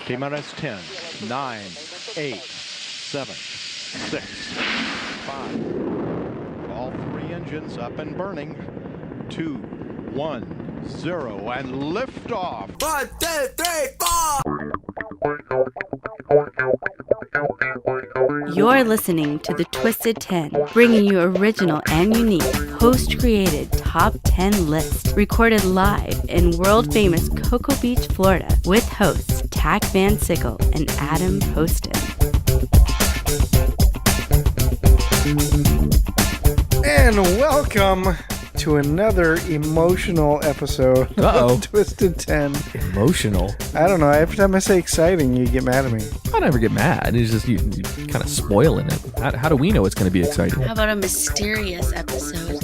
T-minus 10, 9, 8, 7, 6, 5. All three engines up and burning. 2, 1, 0, and liftoff. 1, 2, 3, 4. You're listening to The Twisted 10, bringing you original and unique, host-created top 10 lists, recorded live in world-famous Cocoa Beach, Florida, with hosts Tach Van Sickle and Adam Poston. And welcome to another emotional episode of Twisted 10. Emotional? I don't know. Every time I say exciting, you get mad at me. I never get mad. It's just you kind of spoiling it. How do we know it's going to be exciting? How about a mysterious episode?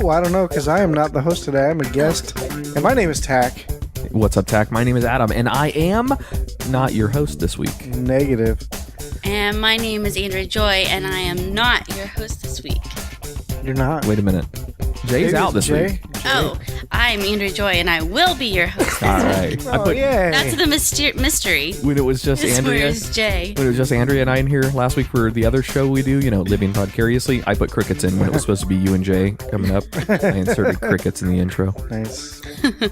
Well, I don't know, because I am not the host today. I'm a guest. And my name is Tach. What's up, Tach? My name is Adam, and I am not your host this week. Negative. And my name is Andrea Joy, and I am not your host this week. You're not. Wait a minute. Jay's out this week. Oh, I'm Andrea Joy, and I will be your host. All right. Yay. That's the mystery. When it was just Andrea. Where's Jay? When it was just Andrea and I in here last week for the other show we do, Living Vicariously, I put crickets in when it was supposed to be you and Jay coming up. I inserted crickets in the intro. Nice.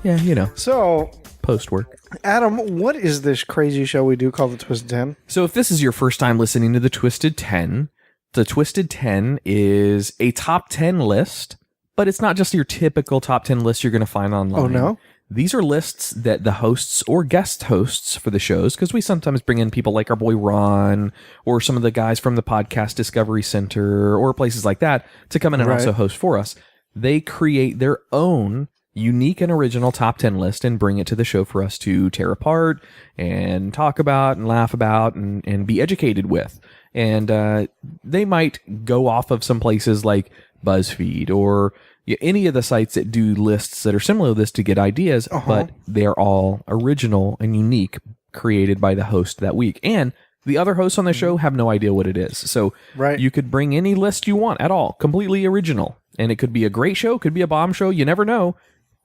Yeah, So, post work. Adam, what is this crazy show we do called the Twisted 10? So if this is your first time listening to the Twisted 10, the Twisted 10 is a top 10 list, but it's not just your typical top 10 list you're going to find online. Oh, no? These are lists that the hosts or guest hosts for the shows, because we sometimes bring in people like our boy Ron or some of the guys from the Podcast Discovery Center or places like that to come in and also host for us. They create their own unique and original top 10 list and bring it to the show for us to tear apart and talk about and laugh about and be educated with. And they might go off of some places like BuzzFeed or any of the sites that do lists that are similar to this to get ideas, but they are all original and unique, created by the host that week. And the other hosts on the show have no idea what it is. So you could bring any list you want at all, completely original. And it could be a great show, could be a bomb show, you never know.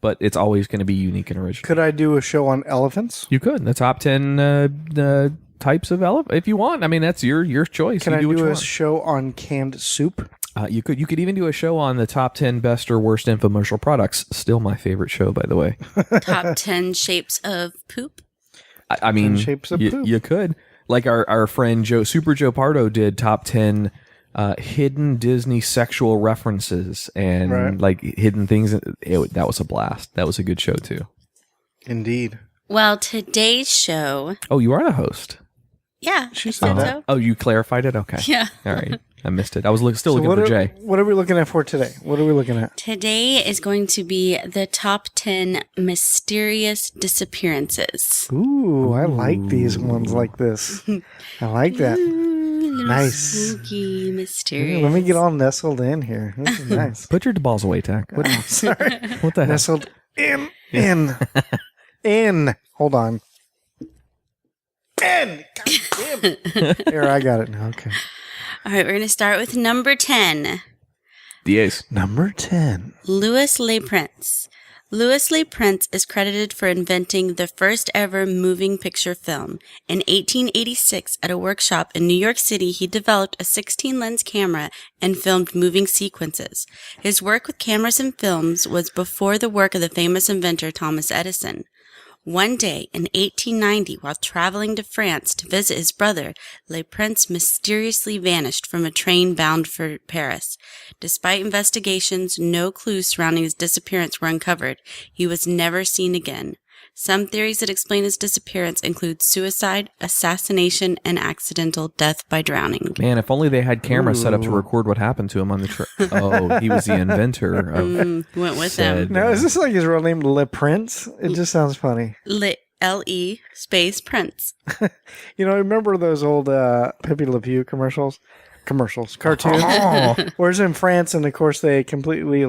But it's always going to be unique and original. Could I do a show on elephants? You could. The top 10 types of elephant, if you want. I mean, that's your choice. Can I do a want. show on canned soup? You could even do a show on the top 10 best or worst infomercial products. Still my favorite show, by the way. Top 10 shapes of poop? I mean, shapes of poop. You could. Like our friend Super Joe Pardo did top 10 hidden Disney sexual references and like hidden things. That was a blast. That was a good show too. Indeed. Well, today's show... Oh, you are the host. Yeah, She I said said that. so. Oh, you clarified it? Okay. Yeah. All right. I missed it. I was still looking for Jay. What are we looking at for today? What are we looking at? Today is going to be the top 10 mysterious disappearances. Ooh, I like these ones like this. I like that. Little Nice. spooky, mysterious. Let me get all nestled in here. This is nice. Put your balls away, Tach. What, Sorry. what the hell? Nestled in. Hold on. In. God damn. Here, I got it now. Okay. All right, we're going to start with number 10. DAs. Number 10. Louis Le Prince. Louis Le Prince is credited for inventing the first ever moving picture film. In 1886, at a workshop in New York City, he developed a 16-lens camera and filmed moving sequences. His work with cameras and films was before the work of the famous inventor Thomas Edison. One day in 1890, while traveling to France to visit his brother, Le Prince mysteriously vanished from a train bound for Paris. Despite investigations, no clues surrounding his disappearance were uncovered. He was never seen again. Some theories that explain his disappearance include suicide, assassination, and accidental death by drowning. Man, if only they had cameras set up to record what happened to him on the trip. Oh, he was the inventor of Went with said, him. Now, is this like his real name, Le Prince? It just sounds funny. L-E space Prince. You know, remember those old Pepe Le Pew cartoons? Whereas in France, and of course, they completely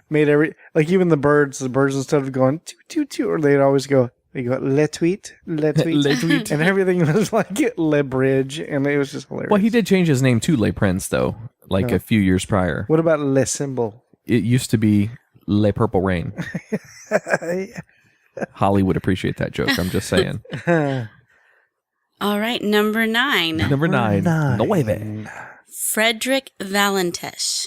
made even the birds instead of going toot toot toot, or they'd always go le tweet, Le tweet. and everything was like le bridge, and it was just hilarious. Well, he did change his name to Le Prince, though, a few years prior. What about le symbol? It used to be Le Purple Rain. Holly would appreciate that joke. I'm just saying. All right, number 9. Number 9. Nueve. Frederick Valentish.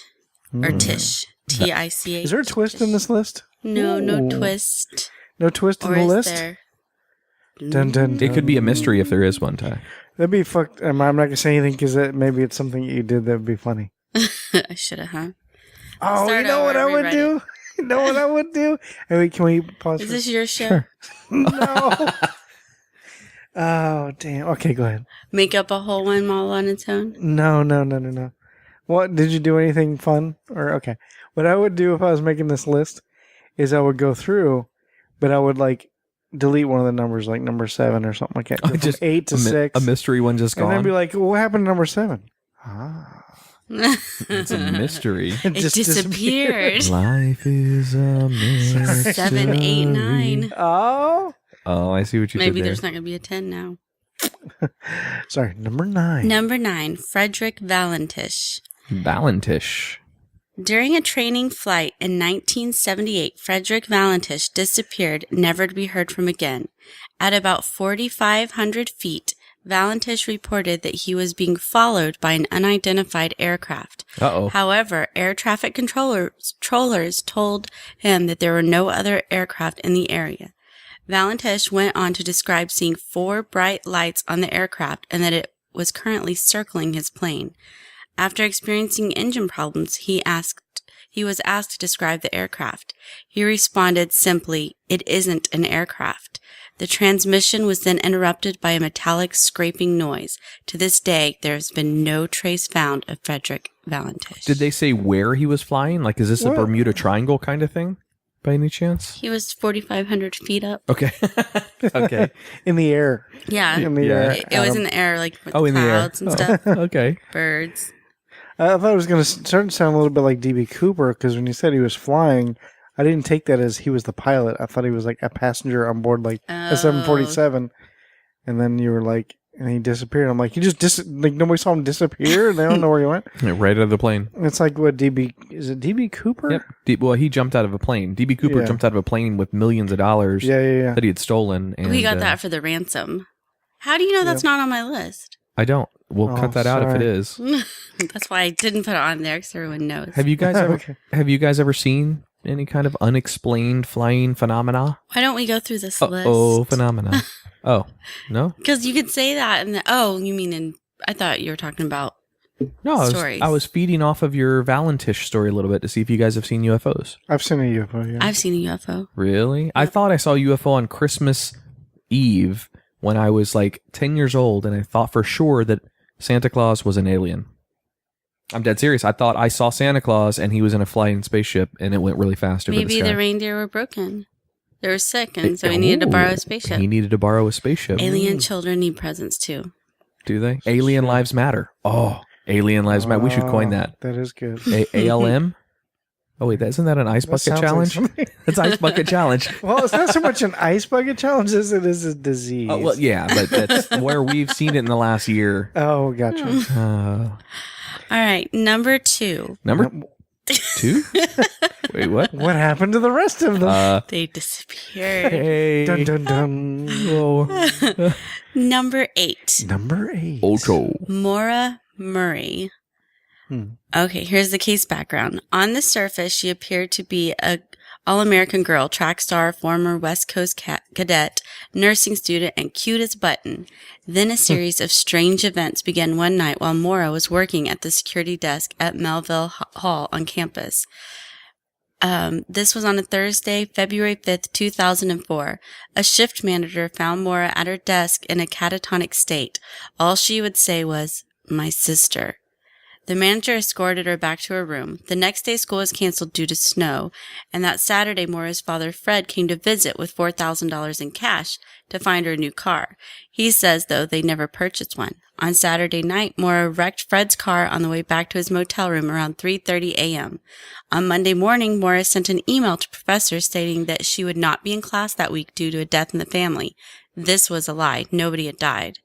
Or Tish. Ticch. Is there a twist in this list? No, no Ooh. twist. No twist in Or the is list? there? Dun, dun, It could be a mystery if there is one, Ty. That'd be fucked. I'm not going to say anything because maybe it's something you did that would be funny. I should have, huh? Oh, Start you know over, what I would rewrite do? You know what I would do? Hey, wait, can we pause? Is for- this your show? Sure. No. Oh, damn. Okay, go ahead. Make up a whole one all on its own? No. What, did you do anything fun? Or, okay. What I would do if I was making this list is I would go through, but I would, like, delete one of the numbers, like number 7 or something like that. Go from Just 8 to a 6. A mystery one just and gone. then be like, well, what happened to number 7? Ah. It's a mystery. It just disappeared. Life is a mystery. 7, 8, 9. Oh. Oh, I see what you Maybe did there. there's not going to be a 10 now. Sorry, number 9. Number 9, Frederick Valentish. Valentish. During a training flight in 1978, Frederick Valentish disappeared, never to be heard from again. At about 4,500 feet, Valentish reported that he was being followed by an unidentified aircraft. Uh-oh. However, air traffic controllers told him that there were no other aircraft in the area. Valentish went on to describe seeing 4 bright lights on the aircraft and that it was currently circling his plane. After experiencing engine problems, he was asked to describe the aircraft. He responded simply, "It isn't an aircraft." The transmission was then interrupted by a metallic scraping noise. To this day, there has been no trace found of Frederick Valentish. Did they say where he was flying? Like, is this a What? Bermuda Triangle kind of thing? By any chance? He was 4,500 feet up. Okay. Okay. In the air. Yeah. In the Yeah. air. It was in the air, like with In the air. clouds and stuff. Oh, okay. Birds. I thought it was going to start to sound a little bit like D.B. Cooper because when you said he was flying, I didn't take that as he was the pilot. I thought he was like a passenger on board like a 747. And then you were like, and he disappeared. I'm like, like nobody saw him disappear and they don't know where he went. Yeah, right out of the plane. And it's like, what, is it D.B. Cooper? Yep. Well, he jumped out of a plane. D.B. Cooper Yeah. jumped out of a plane with millions of dollars Yeah. that he had stolen. And, We got that for the ransom. How do you know that's not on my list? I don't. We'll Oh, cut that out if it sorry. is. That's why I didn't put it on there because everyone knows. Have you guys ever? Okay. Have you guys ever seen any kind of unexplained flying phenomena? Why don't we go through this Oh, list? phenomena. Oh, no, Because you could say that, and you mean I thought you were talking about no. stories. I was feeding off of your Valentish story a little bit to see if you guys have seen UFOs. I've seen a UFO, yeah. I've seen a UFO. Really? I thought I saw a UFO on Christmas Eve when I was like 10 years old, and I thought for sure that Santa Claus was an alien. I'm dead serious. I thought I saw Santa Claus and he was in a flying spaceship and it went really fast over Maybe the sky. the reindeer were broken. They were sick, and so he needed to borrow a spaceship. He needed to borrow a spaceship. Alien children need presents too. Do they? Alien Lives Matter. Oh, Alien Lives Matter. We should coin that. That is good. ALM? Oh, wait, isn't that an ice That bucket sounds like challenge? something- That's ice bucket challenge. Well, it's not so much an ice bucket challenge as it is a disease. Oh, well, yeah, but that's where we've seen it in the last year. Oh, gotcha. Uh, All right, number 2. number 2? Wait, what? What happened to the rest of them? They disappeared. Hey. Dun dun dun. Whoa. Number 8. Number 8. Ocho. Maura Murray. Okay, here's the case background. On the surface, she appeared to be a all-American girl, track star, former West Coast cadet, nursing student, and cute as button. Then a series of strange events began one night while Maura was working at the security desk at Melville Hall on campus. This was on a Thursday, February 5th, 2004. A shift manager found Maura at her desk in a catatonic state. All she would say was, "My sister." The manager escorted her back to her room. The next day, school was canceled due to snow, and that Saturday, Maura's father, Fred, came to visit with $4,000 in cash to find her a new car. He says, though, they never purchased one. On Saturday night, Maura wrecked Fred's car on the way back to his motel room around 3:30 a.m. On Monday morning, Maura sent an email to professors stating that she would not be in class that week due to a death in the family. This was a lie. Nobody had died.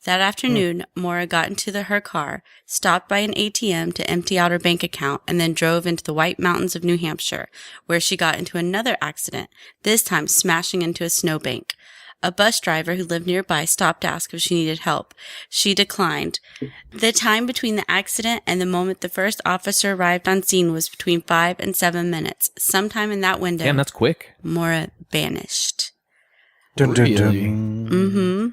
That afternoon, Moira got into her car, stopped by an ATM to empty out her bank account, and then drove into the White Mountains of New Hampshire, where she got into another accident, this time smashing into a snowbank. A bus driver who lived nearby stopped to ask if she needed help. She declined. The time between the accident and the moment the first officer arrived on scene was between 5 and 7 minutes. Sometime in that window, Damn, that's quick. Moira vanished. Dun, dun, dun. Really? Mm-hmm.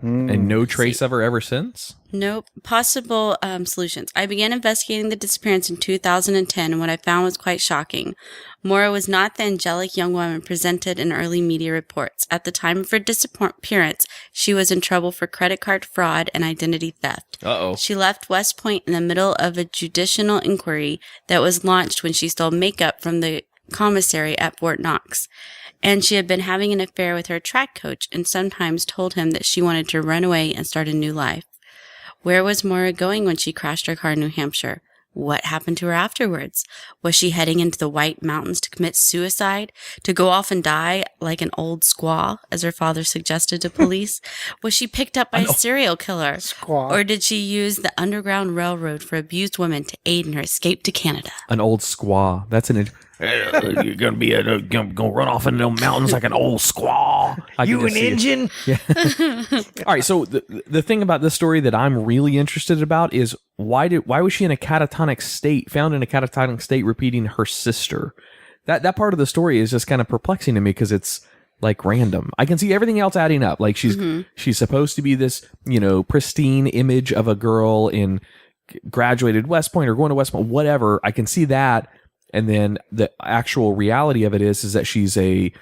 And no trace of her ever since? Nope. Possible solutions. I began investigating the disappearance in 2010, and what I found was quite shocking. Moira was not the angelic young woman presented in early media reports. At the time of her disappearance, she was in trouble for credit card fraud and identity theft. Uh-oh. She left West Point in the middle of a judicial inquiry that was launched when she stole makeup from the commissary at Fort Knox. And she had been having an affair with her track coach and sometimes told him that she wanted to run away and start a new life. Where was Moira going when she crashed her car in New Hampshire? What happened to her afterwards? Was she heading into the White Mountains to commit suicide? To go off and die like an old squaw, as her father suggested to police? Was she picked up by a serial killer? Squaw. Or did she use the Underground Railroad for abused women to aid in her escape to Canada? An old squaw. That's an... You're gonna run off into the mountains like an old squaw. You an engine? Yeah. All right. So the thing about this story that I'm really interested about is why was she in a catatonic state, found in a catatonic state, repeating her sister? That part of the story is just kind of perplexing to me because it's like random. I can see everything else adding up. Like she's supposed to be this, pristine image of a girl in graduated West Point or going to West Point, whatever. I can see that. And then the actual reality of it is that she's a,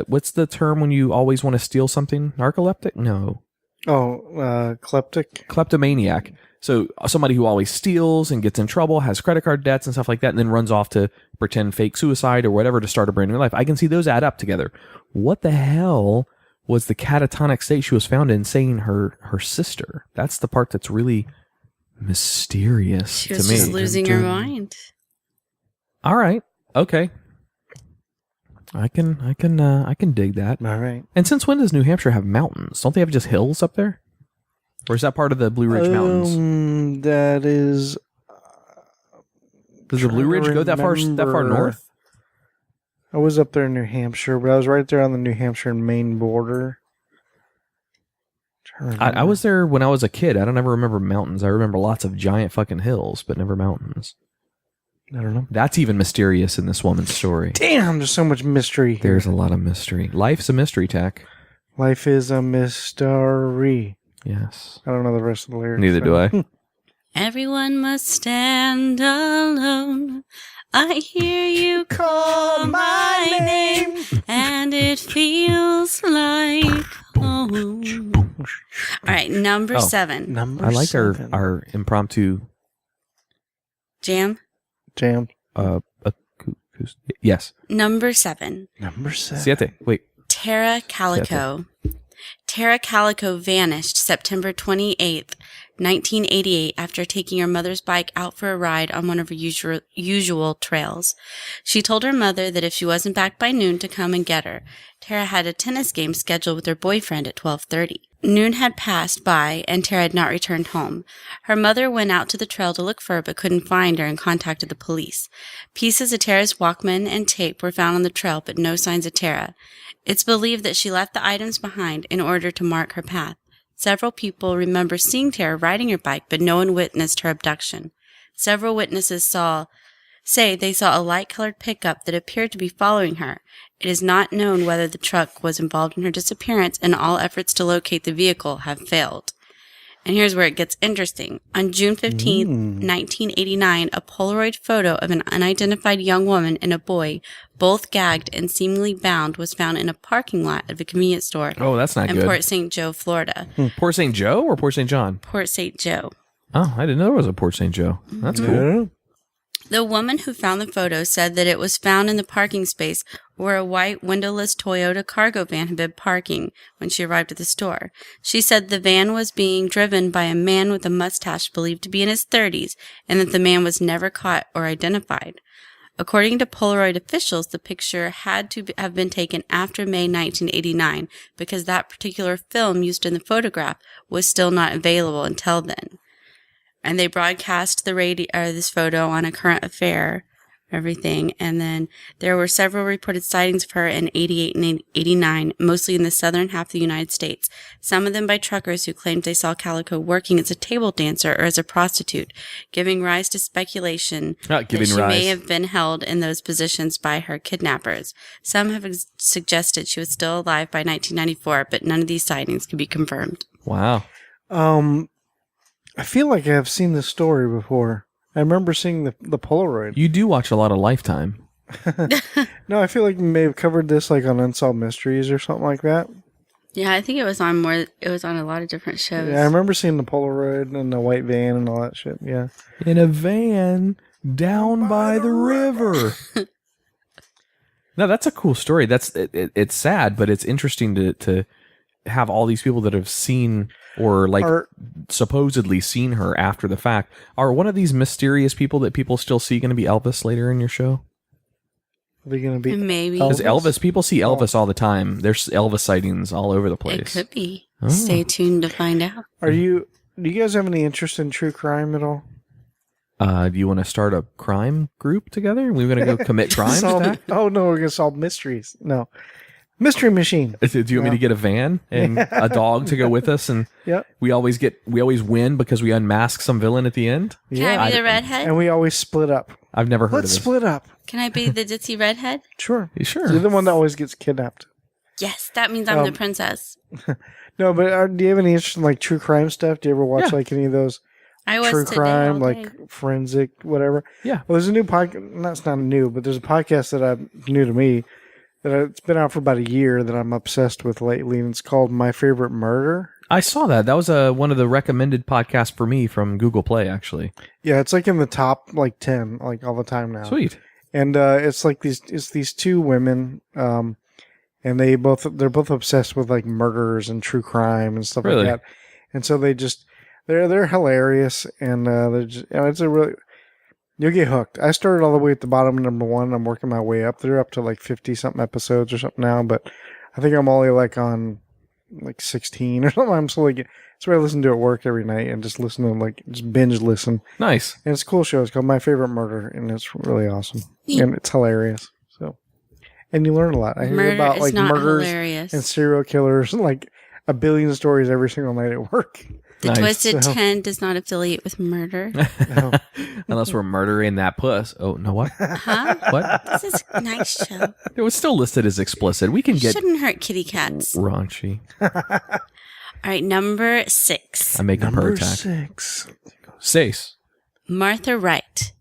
what's the term when you always want to steal something? Narcoleptic? No. Oh, kleptic? Kleptomaniac. So somebody who always steals and gets in trouble, has credit card debts and stuff like that, and then runs off to pretend fake suicide or whatever to start a brand new life. I can see those add up together. What the hell was the catatonic state she was found in saying her sister? That's the part that's really mysterious to me. She was just losing her mind. All right. Okay. I can dig that. All right. And since when does New Hampshire have mountains? Don't they have just hills up there? Or is that part of the Blue Ridge Mountains? That is. Does the Blue Ridge go that far north? I was up there in New Hampshire, but I was right there on the New Hampshire and Maine border. I was there when I was a kid. I don't ever remember mountains. I remember lots of giant fucking hills, but never mountains. I don't know. That's even mysterious in this woman's story. Damn, there's so much mystery here. There's a lot of mystery. Life's a mystery, Tach. Life is a mystery. Yes. I don't know the rest of the lyrics. Neither do I. Everyone must stand alone. I hear you call my name, and it feels like home. All right, number 7. I like our impromptu jam. Yes. Number 7. Siete. Wait. Tara Calico. Tara Calico vanished September 28th, 1988, after taking her mother's bike out for a ride on one of her usual trails. She told her mother that if she wasn't back by noon to come and get her. Tara had a tennis game scheduled with her boyfriend at 12:30. Noon had passed by, and Tara had not returned home. Her mother went out to the trail to look for her, but couldn't find her and contacted the police. Pieces of Tara's Walkman and tape were found on the trail, but no signs of Tara. It's believed that she left the items behind in order to mark her path. Several people remember seeing Tara riding her bike, but no one witnessed her abduction. Several witnesses say they saw a light-colored pickup that appeared to be following her. It is not known whether the truck was involved in her disappearance, and all efforts to locate the vehicle have failed. And here's where it gets interesting. On June 15, 1989, a Polaroid photo of an unidentified young woman and a boy, both gagged and seemingly bound, was found in a parking lot of a convenience store. Oh, that's not good. In Port St. Joe, Florida. Port St. Joe or Port St. John? Port St. Joe. Oh, I didn't know there was a Port St. Joe. That's cool. Yeah. The woman who found the photo said that it was found in the parking space where a white windowless Toyota cargo van had been parking when she arrived at the store. She said the van was being driven by a man with a mustache believed to be in his 30s, and that the man was never caught or identified. According to Polaroid officials, the picture had to have been taken after May 1989 because that particular film used in the photograph was still not available until then. And they broadcast this photo on A Current Affair, everything. And then there were several reported sightings of her in 88 and 89, mostly in the southern half of the United States. Some of them by truckers who claimed they saw Calico working as a table dancer or as a prostitute, giving rise to speculation that she may have been held in those positions by her kidnappers. Some have suggested she was still alive by 1994, but none of these sightings can be confirmed. Wow. I feel like I have seen this story before. I remember seeing the Polaroid. You do watch a lot of Lifetime. No, I feel like we may have covered this like on Unsolved Mysteries or something like that. Yeah, I think it was on a lot of different shows. Yeah, I remember seeing the Polaroid and the white van and all that shit. Yeah. In a van down by the river. No, that's a cool story. It's sad, but it's interesting to have all these people that have seen or supposedly seen her after the fact. Are one of these mysterious people that people still see going to be Elvis later in your show? Are they going to be maybe? Because Elvis, people see Elvis all the time. There's Elvis sightings all over the place. It could be. Oh. Stay tuned to find out. Do you guys have any interest in true crime at all? Do you want to start a crime group together? We're going to go commit crimes? Oh no, we're going to solve mysteries. No. Mystery machine. Do you want me to get a van and a dog to go with us? And we always win because we unmask some villain at the end? Can I be the redhead? And we always split up. I've never heard of this. Let's split up. Can I be the ditzy redhead? Sure. Sure. You're the one that always gets kidnapped. Yes, that means I'm the princess. No, but do you have any interest in like true crime stuff? Do you ever watch like any of those true crime, like forensic, whatever? Yeah. Well, there's a new podcast. That's not new, but there's a podcast that new to me. It's been out for about a year that I'm obsessed with lately, and it's called My Favorite Murder. I saw that. That was one of the recommended podcasts for me from Google Play, actually. Yeah, it's like in the top 10 like all the time now. Sweet. And it's like these two women, and they're both obsessed with like murders and true crime and stuff like that. And so they're hilarious, and it's a really. You'll get hooked. I started all the way at the bottom, number 1. I'm working my way up. They're up to like 50-something episodes or something now, but I think I'm only like on like 16 or something. I'm slowly that's where I listen to at work every night and just listen to just binge listen. Nice. And it's a cool show. It's called My Favorite Murder, and it's really awesome. And it's hilarious. So, and you learn a lot. I hear about like murders and serial killers, like a billion stories every single night at work. The Twisted 10 does not affiliate with murder. No. Unless we're murdering that puss. Oh, no, what? Huh? What? This is a nice show. It was still listed as explicit. We can get... Shouldn't hurt kitty cats. Raunchy. All right, number 6. I make a purr attack. 6. Martha Wright.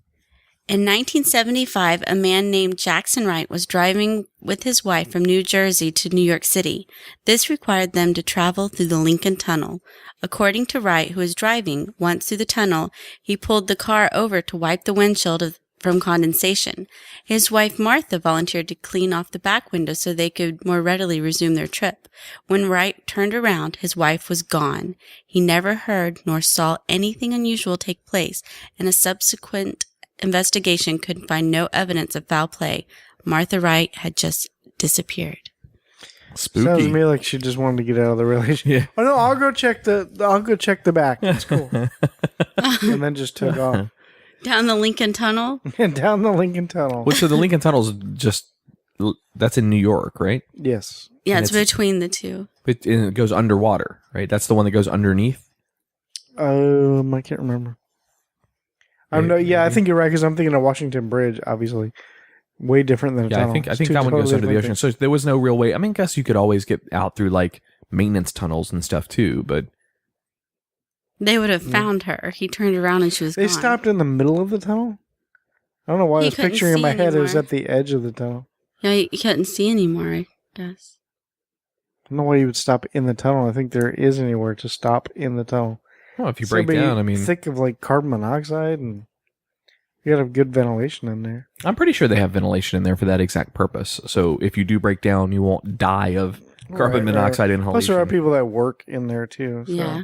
In 1975, a man named Jackson Wright was driving with his wife from New Jersey to New York City. This required them to travel through the Lincoln Tunnel. According to Wright, who was driving, once through the tunnel, he pulled the car over to wipe the windshield from condensation. His wife, Martha, volunteered to clean off the back window so they could more readily resume their trip. When Wright turned around, his wife was gone. He never heard nor saw anything unusual take place, and a subsequent investigation could find no evidence of foul play. Martha Wright had just disappeared. Spooky. Sounds to me like she just wanted to get out of the relationship. Yeah. Oh no, I'll go check the back. It's cool. And then just took off. Down the Lincoln Tunnel? Down the Lincoln Tunnel. Which so the Lincoln Tunnel is that's in New York, right? Yes. Yeah, it's between the two. It goes underwater, right? That's the one that goes underneath? I can't remember. I think you're right, because I'm thinking of Washington Bridge, obviously. Way different than a tunnel. I think that one goes under the ocean. So there was no real way. I mean, I guess you could always get out through like maintenance tunnels and stuff too, but they would have found her. He turned around and she was gone. They stopped in the middle of the tunnel? I don't know why I was picturing in my head it was at the edge of the tunnel. Yeah, you couldn't see anymore, I guess. I don't know why you would stop in the tunnel. I think there is anywhere to stop in the tunnel. Well, if you break down, I mean... thick of like carbon monoxide, and you gotta have good ventilation in there. I'm pretty sure they have ventilation in there for that exact purpose. So if you do break down, you won't die of carbon monoxide inhalation. Plus there are people that work in there too. So. Yeah.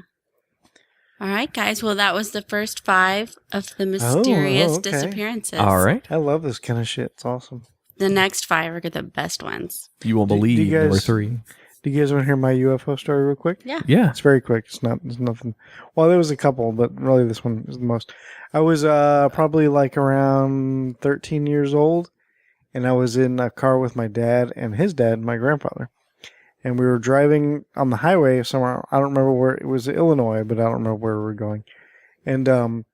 All All right, guys. Well, that was the first 5 of the mysterious okay. disappearances. All right. I love this kind of shit. It's awesome. The next 5 are the best ones. You won't Do believe you there were guys- 3. Do you guys want to hear my UFO story real quick? Yeah. Yeah. It's very quick. There's nothing. Well, there was a couple, but really this one is the most. I was probably like around 13 years old, and I was in a car with my dad and his dad, my grandfather. And we were driving on the highway somewhere. I don't remember where. It was Illinois, but I don't remember where we were going. And it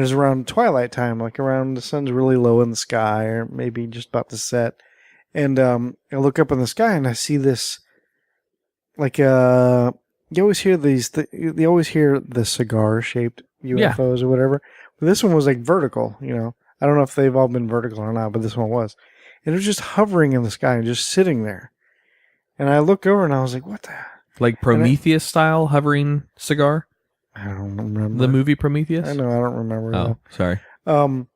was around twilight time, like around the sun's really low in the sky, or maybe just about to set. And I look up in the sky and I see this, like you always hear these. You always hear the cigar-shaped UFOs or whatever. But this one was like vertical. You know, I don't know if they've all been vertical or not, but this one was. And it was just hovering in the sky and just sitting there. And I looked over and I was like, "What the?" Like Prometheus style hovering cigar? I don't remember The movie Prometheus? I know I don't remember. Oh, sorry. And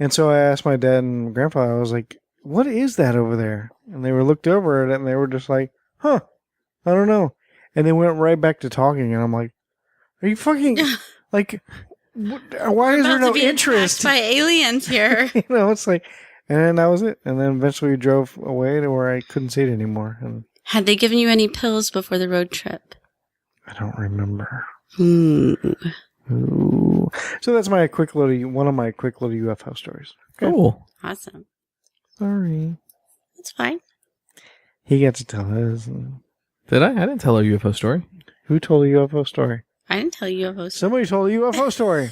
so I asked my dad and grandfather. I was like, "What is that over there?" And they were looked over at it and they were just like, "Huh, I don't know." And they went right back to talking. And I'm like, "Are you fucking like? Why is there no interest?" By aliens here. You know, it's like, and then that was it. And then eventually we drove away to where I couldn't see it anymore. And Had they given you any pills before the road trip? I don't remember. Ooh. So that's one of my quick little UFO stories. Okay. Cool. Awesome. Sorry. That's fine. He got to tell his. Did I? I didn't tell a UFO story. Who told a UFO story? I didn't tell you UFOs. Somebody told a UFO story.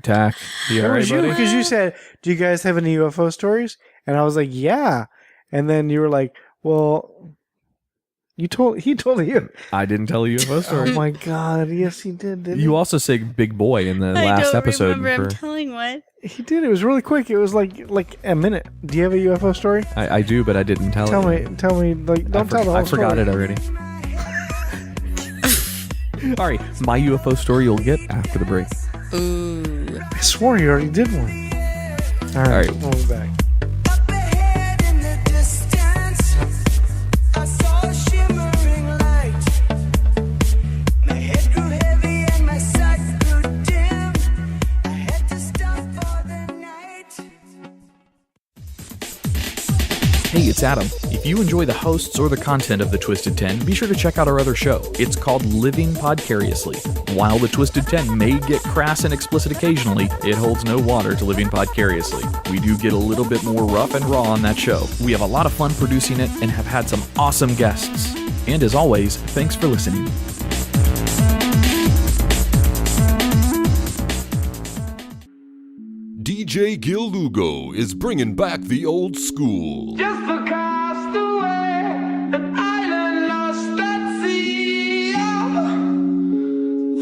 Tach. You all It right, was you, buddy? because you said, "Do you guys have any UFO stories?" And I was like, "Yeah." And then you were like, "Well, he told you." I didn't tell a UFO Oh story. my god! Yes, he did. Didn't You he? also said big boy in the I last don't episode. remember him telling one. He did. It was really quick. It was like a minute. Do you have a UFO story? I do, but I didn't tell it. Tell me. Like, don't tell the whole I forgot story. it already. All right, my UFO story you'll get after the break. Ooh. I swore you already did one. All right. We'll be back. Up ahead in the distance, I saw a shimmering light. My head grew heavy and my sight grew dim. I had to stop for the night. Hey, it's Adam. If you enjoy the hosts or the content of The Twisted 10, be sure to check out our other show. It's called Living Podcariously. While The Twisted 10 may get crass and explicit occasionally, it holds no water to Living Podcariously. We do get a little bit more rough and raw on that show. We have a lot of fun producing it and have had some awesome guests. And as always, thanks for listening. DJ Gil Lugo is bringing back the old school. Just a castaway, an island lost at sea.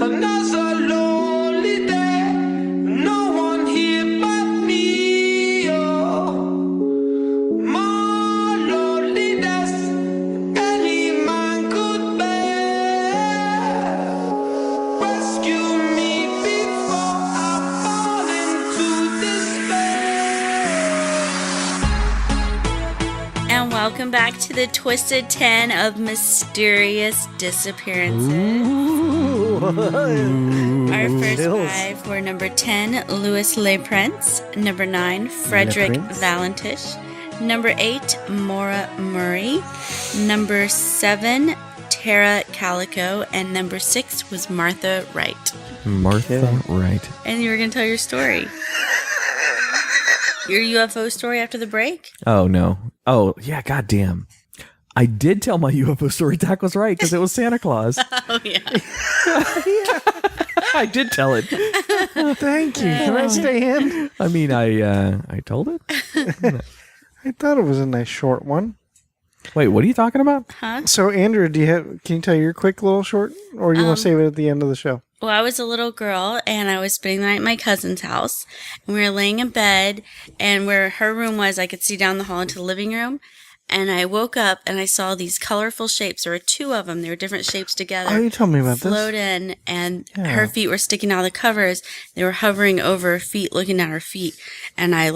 Another lonely day, no one here but me. More loneliness than any man could bear. Rescue me before I fall into despair. And welcome back to the Twisted 10 of Mysterious Disappearances. Our first Chills. 5 were number 10, Louis Le Prince. Number 9, Frederick Prince. Valentish. Number 8, Maura Murray. Number 7, Tara Calico. And number 6 was Martha Wright. Martha Wright. And you were going to tell your story. Your UFO story after the break? Oh, no. Oh, yeah, goddamn. I did tell my UFO story. Tach was right, because it was Santa Claus. Oh, yeah. I did tell it. Thank you. Can I stay in? I mean, I told it. I thought it was a nice short one. Wait, what are you talking about? So, Andrew, can you tell your quick little short, or do you want to save it at the end of the show? Well, I was a little girl, and I was spending the night at my cousin's house, and we were laying in bed, and where her room was, I could see down the hall into the living room, and I woke up, and I saw these colorful shapes. There were 2 of them. They were different shapes together. Oh, you told me about Float this. in, and Yeah. her feet were sticking out of the covers. They were hovering over her feet, looking at her feet, and I,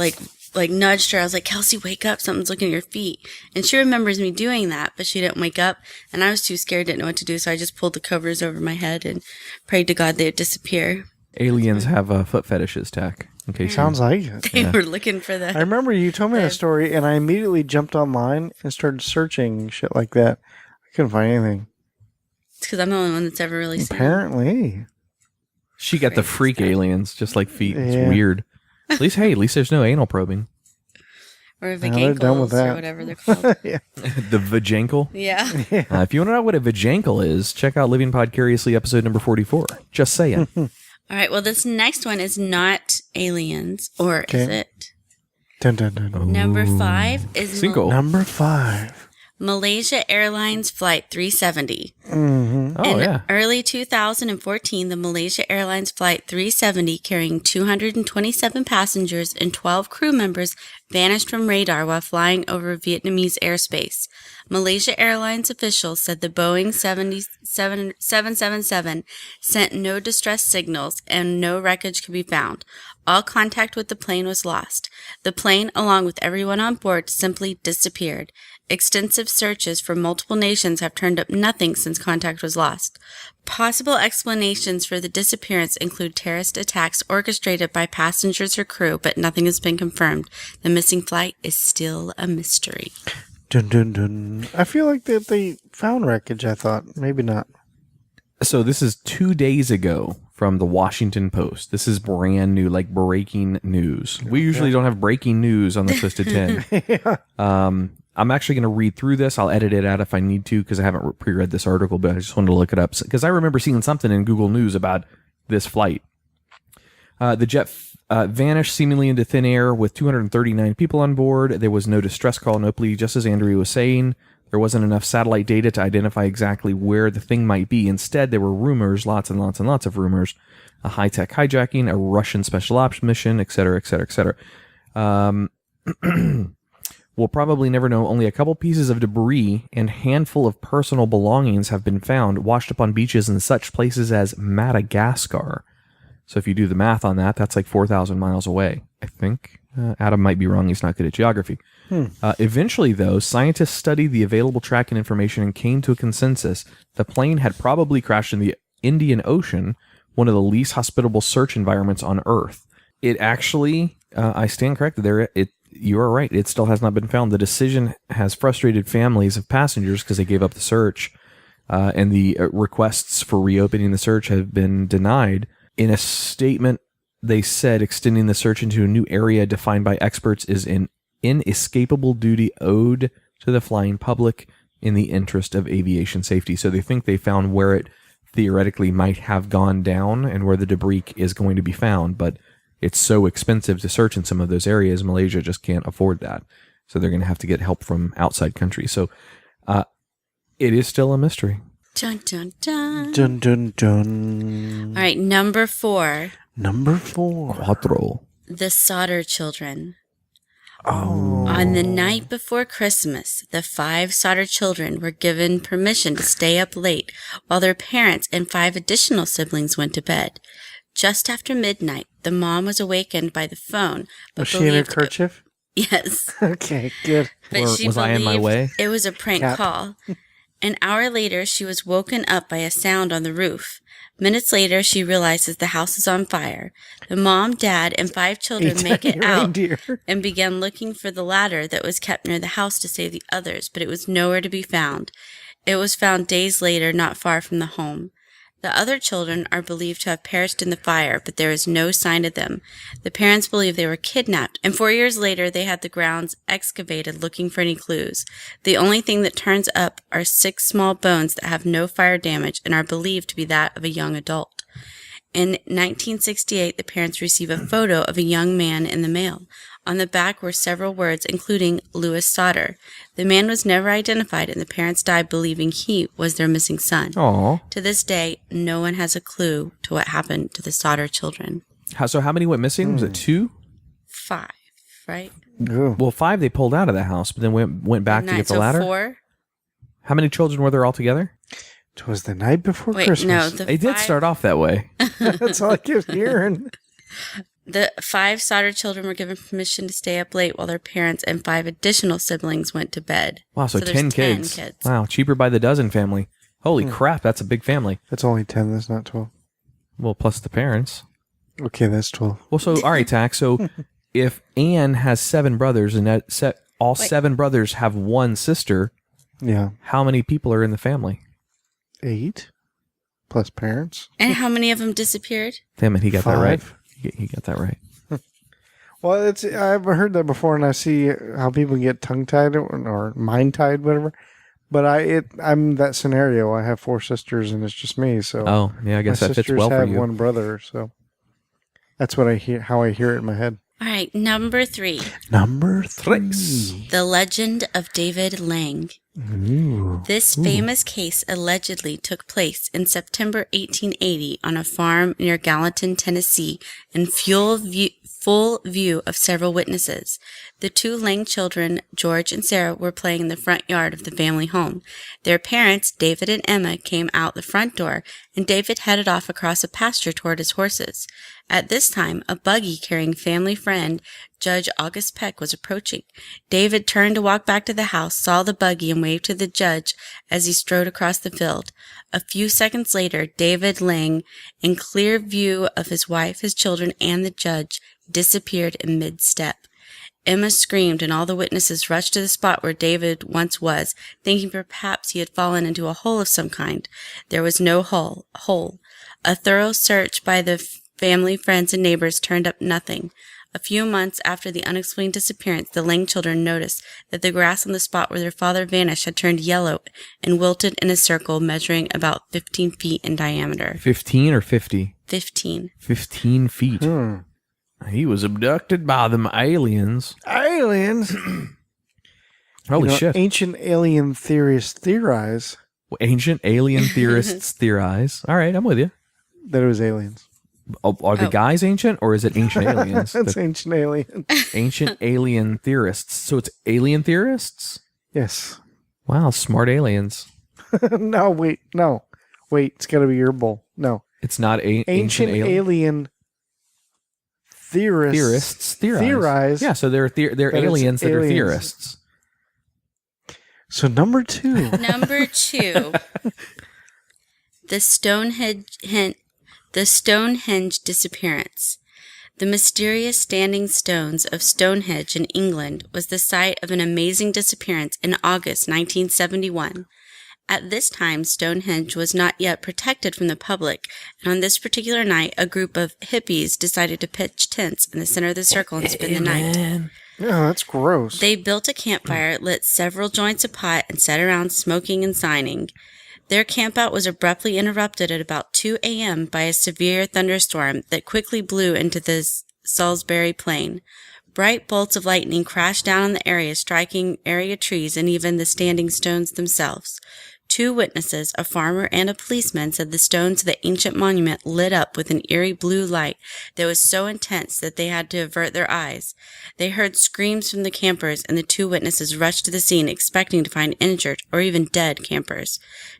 like nudged her. I was like, Kelsey, wake up. Something's looking at your feet. And she remembers me doing that, but she didn't wake up. And I was too scared, didn't know what to do. So I just pulled the covers over my head and prayed to God they'd disappear. Aliens have foot fetishes, Tach. In case Sounds like it. They were looking for the... I remember you told me that story, and I immediately jumped online and started searching shit like that. I couldn't find anything. It's because I'm the only one that's ever really seen it. Apparently. she got the freak aliens, just like feet. It's Yeah. weird. At least there's no anal probing. Or they're done with vajankles or that. whatever they're called. Yeah. The vajankle. Yeah. If you want to know what a vajankle is, check out Living Podcariously episode number 44. Just saying. All right. Well, this next one is not aliens, or is Okay. it? Dun, dun, dun. Number 5 is Cinco. Number 5. Malaysia Airlines Flight 370. Mm-hmm. Oh, In yeah. early 2014, the Malaysia Airlines Flight 370, carrying 227 passengers and 12 crew members, vanished from radar while flying over Vietnamese airspace. Malaysia Airlines officials said the Boeing 777 sent no distress signals and no wreckage could be found. All contact with the plane was lost. The plane, along with everyone on board, simply disappeared. Extensive searches for multiple nations have turned up nothing since contact was lost. Possible explanations for the disappearance include terrorist attacks orchestrated by passengers or crew, but nothing has been confirmed. The missing flight is still a mystery. Dun, dun, dun. I feel like that they found wreckage, I thought. Maybe not. So this is 2 days ago from the Washington Post. This is brand new, like breaking news. We usually don't have breaking news on the Twisted 10. I'm actually going to read through this. I'll edit it out if I need to because I haven't pre-read this article, but I just wanted to look it up because I remember seeing something in Google News about this flight. The jet vanished seemingly into thin air with 239 people on board. There was no distress call, no plea, just as Andrea was saying. There wasn't enough satellite data to identify exactly where the thing might be. Instead, there were rumors, lots and lots and lots of rumors, a high-tech hijacking, a Russian special ops mission, et cetera, et cetera, et cetera. We'll probably never know. Only a couple pieces of debris and handful of personal belongings have been found, washed up on beaches in such places as Madagascar. So if you do the math on that, that's like 4,000 miles away, I think. Adam might be wrong. He's not good at geography. Eventually, though, scientists studied the available tracking information and came to a consensus. The plane had probably crashed in the Indian Ocean, one of the least hospitable search environments on Earth. It actually, I stand corrected there, you are right. It still has not been found. The decision has frustrated families of passengers because they gave up the search, and the requests for reopening the search have been denied. In a statement, they said extending the search into a new area defined by experts is an inescapable duty owed to the flying public in the interest of aviation safety. So they think they found where it theoretically might have gone down and where the debris is going to be found, but it's so expensive to search in some of those areas, Malaysia just can't afford that. So they're going to have to get help from outside countries. So it is still a mystery. Dun, dun, dun. Dun, dun, dun. All right, number 4, Number 4. Cuatro. the Solder Children. Oh. On the night before Christmas, the 5 Solder children were given permission to stay up late while their parents and 5 additional siblings went to bed. Just after midnight, the mom was awakened by the phone. But Was she in her believed kerchief? Yes. Okay, good. But Or she was I in my believed way? It was a prank Cap. call. An hour later, she was woken up by a sound on the roof. Minutes later, she realizes the house is on fire. The mom, dad, and 5 children make it out Reindeer. and began looking for the ladder that was kept near the house to save the others, but it was nowhere to be found. It was found days later, not far from the home. The other children are believed to have perished in the fire, but there is no sign of them. The parents believe they were kidnapped, and 4 years later they had the grounds excavated looking for any clues. The only thing that turns up are 6 small bones that have no fire damage and are believed to be that of a young adult. In 1968, the parents receive a photo of a young man in the mail. On the back were several words, including Louis Solder. The man was never identified, and the parents died believing he was their missing son. Aw. To this day, no one has a clue to what happened to the Solder children. So how many went missing? Was it 2? 5, right? Ooh. Well, 5 they pulled out of the house, but then went back to get the so ladder. 4? How many children were there altogether? It was the night before Wait, Christmas. no. The They did 5 start off that way. That's all I kept hearing. The 5 Sauter children were given permission to stay up late while their parents and 5 additional siblings went to bed. Wow, so there's 10 kids. Wow, cheaper by the dozen family. Holy crap, that's a big family. That's only 10. That's not 12. Well, plus the parents. Okay, that's 12. Well, so, all right, Tach. So if Anne has 7 brothers and all 7 brothers have 1 sister, Yeah. how many people are in the family? 8 plus parents. And how many of them disappeared? Damn it, he got that right. 5. He got that right. Well, I've heard that before, and I see how people get tongue-tied or mind-tied, whatever. But I'm that scenario. I have 4 sisters, and it's just me. So Oh, yeah, I guess my that fits sisters well for have you. 1 brother, so that's what I hear. How I hear it in my head. All right, number 3. Number 3. The Legend of David Lang. Ooh. This famous case allegedly took place in September 1880 on a farm near Gallatin, Tennessee, in full view of several witnesses. The 2 Lang children, George and Sarah, were playing in the front yard of the family home. Their parents, David and Emma, came out the front door, and David headed off across a pasture toward his horses. At this time, a buggy carrying family friend, Judge August Peck, was approaching. David turned to walk back to the house, saw the buggy, and waved to the judge as he strode across the field. A few seconds later, David Lang, in clear view of his wife, his children, and the judge, disappeared in mid-step. Emma screamed, and all the witnesses rushed to the spot where David once was, thinking perhaps he had fallen into a hole of some kind. There was no hole. A thorough search by the family, friends, and neighbors turned up nothing. A few months after the unexplained disappearance, the Lang children noticed that the grass on the spot where their father vanished had turned yellow and wilted in a circle measuring about 15 feet in diameter. 15 or 50? 15. 15 feet. He was abducted by them aliens. Aliens. Holy shit. Ancient alien theorists theorize Ancient alien theorists theorize. All right, I'm with you. that it was aliens. Are the guys ancient, or is it ancient aliens? That's ancient aliens. Ancient alien theorists. So it's alien theorists? Yes. Wow, smart aliens. No, wait. It's got to be your bull. No. It's not Ancient alien theorists theorize. Yeah, so they're aliens that are aliens. theorists. So number 2. Number 2. The Stonehenge disappearance. The mysterious standing stones of Stonehenge in England was the site of an amazing disappearance in August 1971. At this time, Stonehenge was not yet protected from the public, and on this particular night, a group of hippies decided to pitch tents in the center of the circle and spend the night. Yeah, that's gross. They built a campfire, lit several joints of pot, and sat around smoking and signing. Their campout was abruptly interrupted at about 2 a.m. by a severe thunderstorm that quickly blew into the Salisbury Plain. Bright bolts of lightning crashed down on the area, striking area trees and even the standing stones themselves. 2 witnesses, a farmer and a policeman, said the stones of the ancient monument lit up with an eerie blue light that was so intense that they had to avert their eyes. They heard screams from the campers, and the 2 witnesses rushed to the scene expecting to find injured or even dead campers.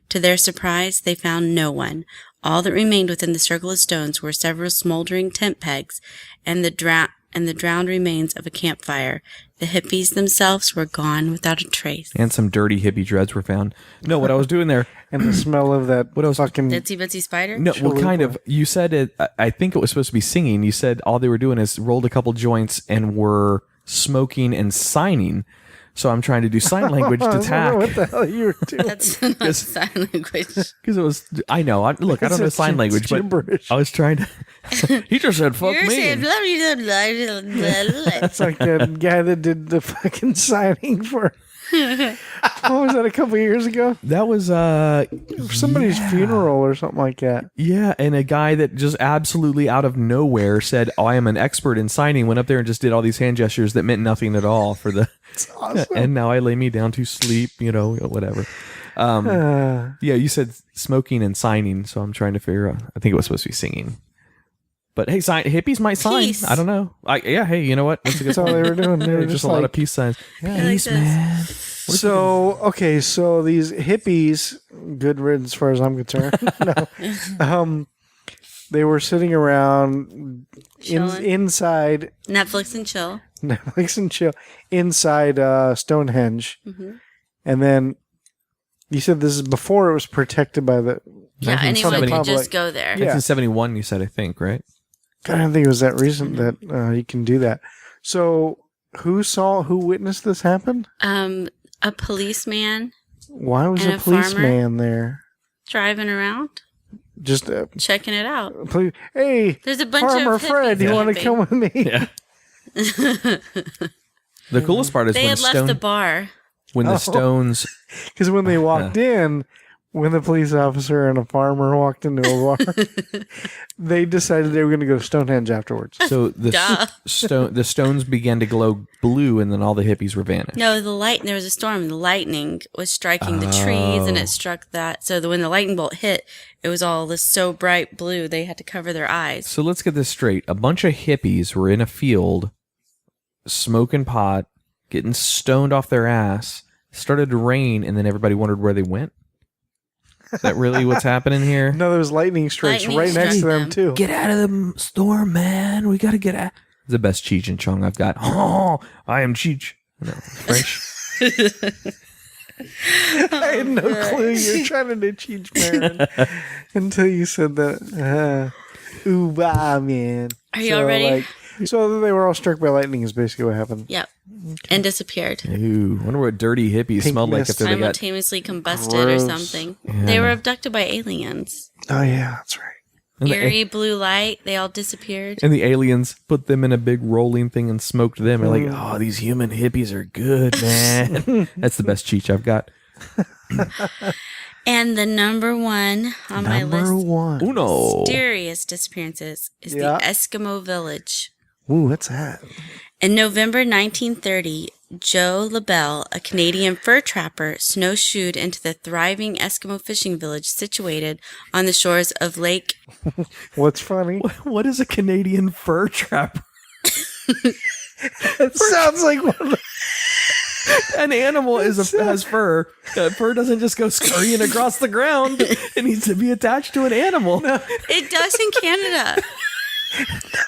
To their surprise, they found no one. All that remained within the circle of stones were several smoldering tent pegs and the drowned remains of a campfire. The hippies themselves were gone without a trace. And some dirty hippie dreads were found. No, what I was doing there. And the smell of that fucking... Itsy Bitsy Spider? No, well, kind of. You said it, I think it was supposed to be singing. You said all they were doing is rolled a couple joints and were smoking and signing. So I'm trying to do sign language to Tach. What the hell you were doing? That's not sign language. Because it was, I know. Look, I don't know sign language, but gibberish. I was trying to. He just said, fuck You're me. saying blah, blah, blah, blah, blah. It's like that guy that did the fucking signing for... What was that, a couple years ago? That was Somebody's funeral or something like that. Yeah, and a guy that just absolutely out of nowhere said, "Oh, I am an expert in signing." Went up there and just did all these hand gestures that meant nothing at all for the. It's awesome. And now I lay me down to sleep. Whatever. Yeah, you said smoking and signing, so I'm trying to figure out. I think it was supposed to be singing. But hey, hippies might sign. Peace. I don't know. Hey, you know what? That's all they were doing. They were Just a lot of peace signs. Peace, this. man. So these hippies, good riddance as far as I'm concerned. No. They were sitting around Chilling. inside Netflix and chill. Netflix and chill inside Stonehenge, Mm-hmm. and then you said this is before it was protected by the. Yeah, anyone could public. just go there. Yeah. 1971, you said, I think, right? I don't think it was that recent that you can do that. So who witnessed this happen? A policeman Why was And a a farmer? policeman there? driving around, Just checking it out. hey, There's a bunch Farmer of Fred, hippies you want to camping. come with me? Yeah. The coolest part is They when had left the bar. when the Stones. Because when they walked in, when the police officer and a farmer walked into a bar, they decided they were going to go to Stonehenge afterwards. So the Duh. the Stones began to glow blue, and then all the hippies were vanished. No, there was a storm. The lightning was striking the trees, and Oh. it struck that. So when the lightning bolt hit, it was all this so bright blue they had to cover their eyes. So let's get this straight. A bunch of hippies were in a field, smoking pot, getting stoned off their ass. Started to rain, and then everybody wondered where they went. Is that really what's happening here? No, there was lightning strikes Lightning right next to struck them, them. too. Get out of the storm, man. We got to get out. It's the best Cheech and Chong I've got. Oh, I am Cheech. No, French. I had no clue you were trying to do Cheech Marin until you said that. Ooh, bah, man. Are you all ready? So they were all struck by lightning is basically what happened. Yep. And disappeared. Ooh, wonder what dirty hippies Pink smelled like mist. after they got. Simultaneously combusted Gross. or something. They were abducted by aliens. Oh, yeah, that's right. And the, Eerie blue light. They all disappeared. and the aliens put them in a big rolling thing and smoked them. And like, oh, these human hippies are good, man. That's the best Cheech I've got. And the number one on my Number list, one. Uno. mysterious disappearances, is Yeah. the Eskimo village. Ooh, what's that? In November 1930, Joe LaBelle, a Canadian fur trapper, snowshoed into the thriving Eskimo fishing village situated on the shores of Lake. What's funny? What is a Canadian fur trapper? It sounds like one of the... An animal has fur. Fur doesn't just go scurrying across the ground. It needs to be attached to an animal. It does in Canada.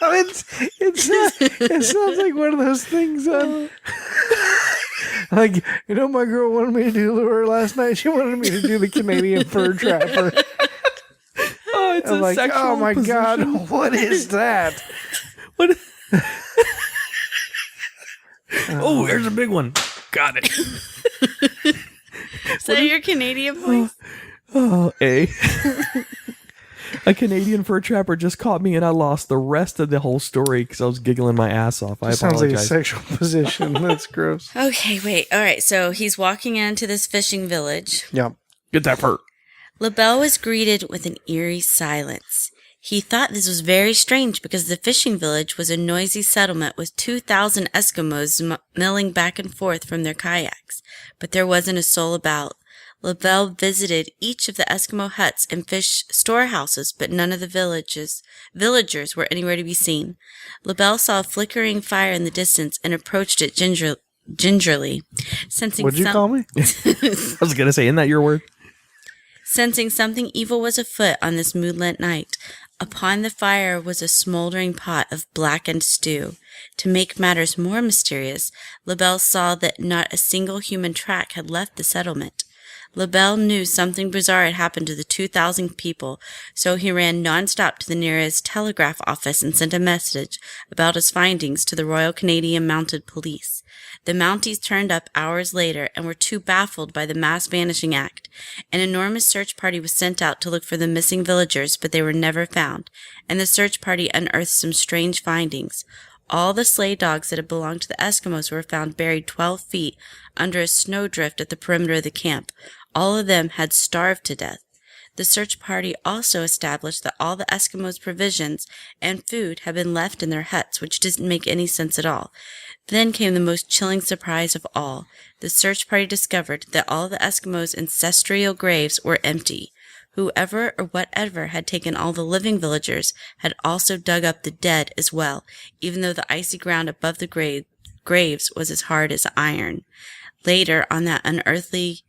It sounds like one of those things like, my girl wanted me to do lure last night. She wanted me to do the Canadian fur trapper. Oh, it's I'm a like, sexual oh my position. God, what is that? What? Oh, here's a big one. Got it. Is that your Canadian voice? Oh, a Canadian fur trapper just caught me, and I lost the rest of the whole story because I was giggling my ass off. I Sounds like a apologize. sexual position. That's gross. Okay, wait. All right, so he's walking into this fishing village. Yeah. Get that fur. LaBelle was greeted with an eerie silence. He thought this was very strange because the fishing village was a noisy settlement with 2,000 Eskimos milling back and forth from their kayaks, but there wasn't a soul about. LaBelle visited each of the Eskimo huts and fish storehouses, but none of the villagers were anywhere to be seen. LaBelle saw a flickering fire in the distance and approached it gingerly, sensing What'd you call me? I was going to say, isn't that your word? Sensing something evil was afoot on this moonlit night. Upon the fire was a smoldering pot of blackened stew. To make matters more mysterious, LaBelle saw that not a single human track had left the settlement. LaBelle knew something bizarre had happened to the 2,000 people, so he ran nonstop to the nearest telegraph office and sent a message about his findings to the Royal Canadian Mounted Police. The Mounties turned up hours later and were too baffled by the mass vanishing act. An enormous search party was sent out to look for the missing villagers, but they were never found, and the search party unearthed some strange findings. All the sleigh dogs that had belonged to the Eskimos were found buried 12 feet under a snowdrift at the perimeter of the camp. All of them had starved to death. The search party also established that all the Eskimos' provisions and food had been left in their huts, which didn't make any sense at all. Then came the most chilling surprise of all. The search party discovered that all the Eskimos' ancestral graves were empty. Whoever or whatever had taken all the living villagers had also dug up the dead as well, even though the icy ground above the graves was as hard as iron. Later, on that unearthly